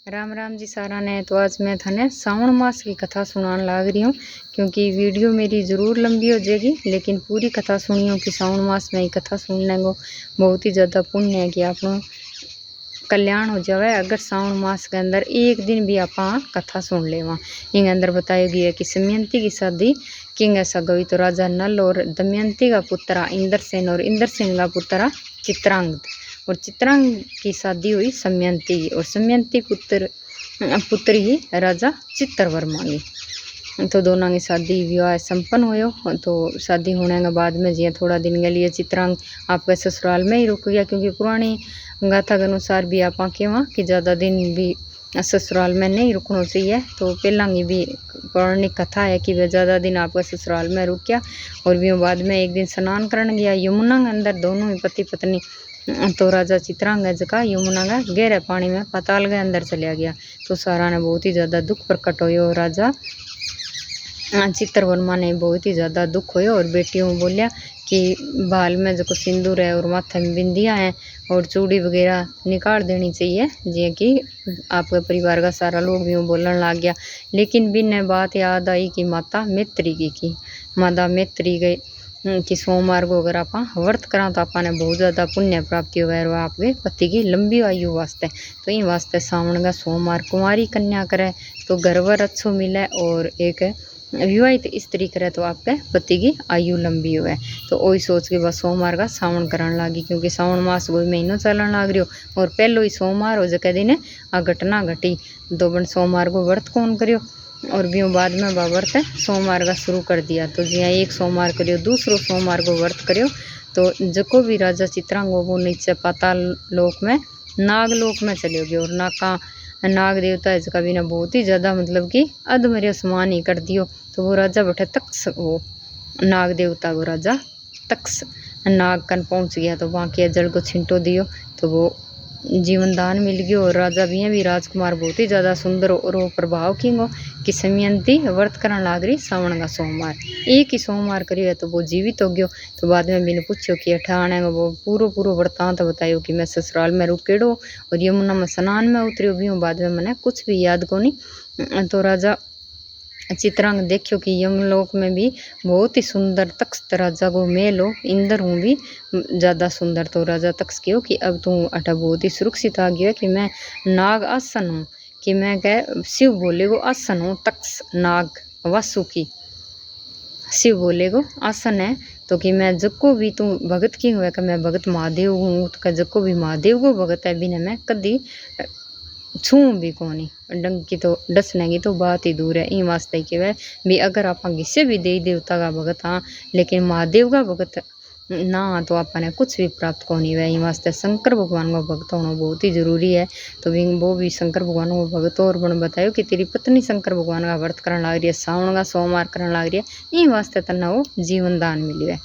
राम राम जी सारा ने। तो आज मैं थाने सावन मास की कथा सुनाने लाग रही हूँ, क्योंकि वीडियो मेरी ज़रूर लंबी हो जाएगी, लेकिन पूरी कथा सुनियो कि सावन मास में ही कथा सुनने को बहुत ही ज़्यादा पुण्य है कि आप कल्याण हो जावे अगर सावन मास के अंदर एक दिन भी आप कथा सुन ले। वहाँ इन अंदर बताई गई है कि दमयंती की शादी किंग ऐसा गई तो राजा नल और दमयंती का पुत्र इंद्रसेन और इंद्रसेन का पुत्र चित्रांगद और चित्रांग की शादी हुई समयंती की और समयंती पुत्र ही राजा चित्रवर्मा की। तो दोनों की शादी विवाह संपन्न हो। तो शादी होने के बाद में जी थोड़ा दिन के लिए चित्रांग आपके ससुराल में ही रुक गया, क्योंकि पुरानी गाथा के अनुसार भी आप वहाँ कि ज़्यादा दिन भी ससुराल में नहीं रुकना चाहिए। तो पहला की भी पौराणिक कथा है कि वह ज़्यादा दिन आपका ससुराल में रुक गया और भी बाद में एक दिन स्नान करने गया यमुना के अंदर, दोनों ही पति पत्नी। तो राजा चित्रांग का यमुना का गहरे पानी में पाताल के अंदर चलिया गया। तो सारा ने बहुत ही ज़्यादा दुख प्रकट हो। राजा चित्रवर्मा ने बहुत ही ज़्यादा दुख हो और बेटियों बोलिया कि बाल में जो सिंदूर है और माथे में बिंदियाँ हैं और चूड़ी वगैरह निकाल देनी चाहिए, जी कि आपके परिवार का सारा लोग भी बोलने लग गया। लेकिन बिन बात याद आई कि माता मैत्री की माता मैत्री गई कि सोमवार को अगर आप व्रत करा तो आपने बहुत ज़्यादा पुण्य प्राप्ति हो और आपके पति की लंबी आयु वास्ते। तो इन वास्ते सावन का सोमवार कुंवारी कन्या करे तो घरवर अच्छो मिले और एक विवाहित स्त्री करे तो आपके पति की आयु लंबी हुए। तो वही सोच के बस सोमवार का सावन कराने लगी, क्योंकि सावन मास कोई महीनों चलन लग रही हो और पहलो ही सोमवार हो जके दिन आ घटना घटी। दो बन सोमवार को व्रत कौन करियो और भी बाद में व्रत सोमवार का शुरू कर दिया। तो जी एक सोमवार करियो, दूसरो सोमवार को व्रत करियो। तो जको भी राजा चित्रांग वो नीचे पाताल लोक में नागलोक में चले गए और नाग देवता है इसका भी ना बहुत ही ज़्यादा मतलब कि अधमर्य समान ही कर दियो। तो वो राजा बैठे तक्ष, वो नाग देवता को राजा तक्ष नाग कन पहुंच गया। तो वहाँ के जल को छिंटो दियो तो वो जीवन दान मिल गयो और राजा भी राजकुमार बहुत ही ज़्यादा सुंदर और वो प्रभाव किंगो कि समयंती व्रत करने लाग रही सावन का सोमवार एक ही सोमवार करियो तो वो जीवित हो गयो। तो बाद में बिन पूछो कि अठाने वो पूरो वृत्तांत बतायो कि मैं ससुराल में रुकेड़ो और यमुना में स्नान में उतरियो भी बाद में मैंने कुछ भी याद को नहीं। तो राजा चित्रांग देखियो कि यमलोक में भी बहुत ही सुंदर तख्त राजा को मेल हो, इंद्र हूँ भी ज़्यादा सुंदर। तो राजा तक्ष कियो कि अब तू अठा बहुत ही सुरक्षित आ गया कि मैं नाग आसन हूँ, कि मैं कह शिव बोले को आसन हूँ, तक्ष नाग वासुकी शिव बोले को आसन है। तो कि मैं जको भी तू भगत की हुआ कि मैं भगत महादेव हूँ, तो जको भी महादेव को भगत है बिना मैं कदी छू भी कोनी डंग की तो डसने की तो बात ही दूर है। इन वास्ते कि वह भी अगर आप किसी भी देवी देवता का भगत हाँ लेकिन महादेव का भगत ना तो आपने कुछ भी प्राप्त को नहीं हुआ। इन वास्ते शंकर भगवान को भक्त होना बहुत ही जरूरी है। तो वो भी शंकर भगवान को भगत और बन बतायो कि तेरी पत्नी शंकर भगवान का व्रत करने लग रही है, सावन का सोमवार करने लग रही है, इन वास्ते तना वो जीवन दान मिली है।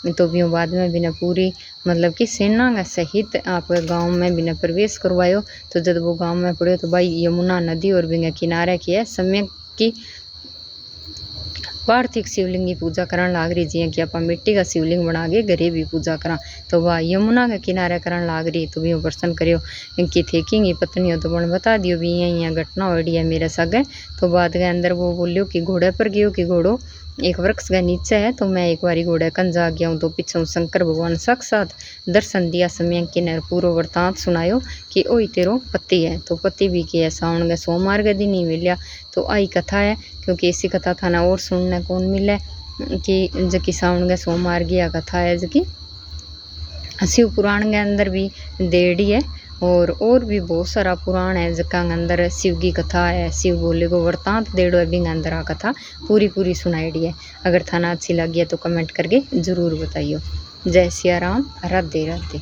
तो भी बाद में बिना पूरी मतलब कि सेना के सहित आपके गांव में बिना प्रवेश करवायो। तो जब वो गांव में पड़े तो भाई यमुना नदी और बिना किनारे की है समय की पार्थिव शिवलिंग की पूजा करने लाग रही, जी कि आप मिट्टी का शिवलिंग बना के घरे भी पूजा करा। तो वह यमुना के किनारे करने लाग रही। तो भी प्रश्न करियो इनकी थे कि पत्नी हो तो बन बता दियो भी यहाँ घटना हो रही है मेरे सगे। तो बाद के अंदर वो बोलियो कि घोड़े पर गयो कि घोड़ो एक वृक्ष के नीचे है। तो मैं एक बारी घोड़े कन जा गया हूँ। तो पीछे शंकर भगवान साक्षात दर्शन दिया, समय की नर पूरा वृत्तांत सुनायो कि ओ तेरो पति है। तो पति भी किया सावन के सोमवार के दिन ही मिलिया। तो आई कथा है, क्योंकि इसी कथा था ना और सुनने कौन मिले कि जबकि सावन के सोमवार की कथा है जबकि शिव पुराण के अंदर भी देड़ी है और भी बहुत सारा पुराण है जका अंदर शिव की कथा है, शिव बोले को वृत्तांत देड़ो है बिंग अंदर आ कथा पूरी सुनाईडी है। अगर थाना अच्छी लगी है तो कमेंट करके ज़रूर बताइयो। जय सिया राम, राधे राधे।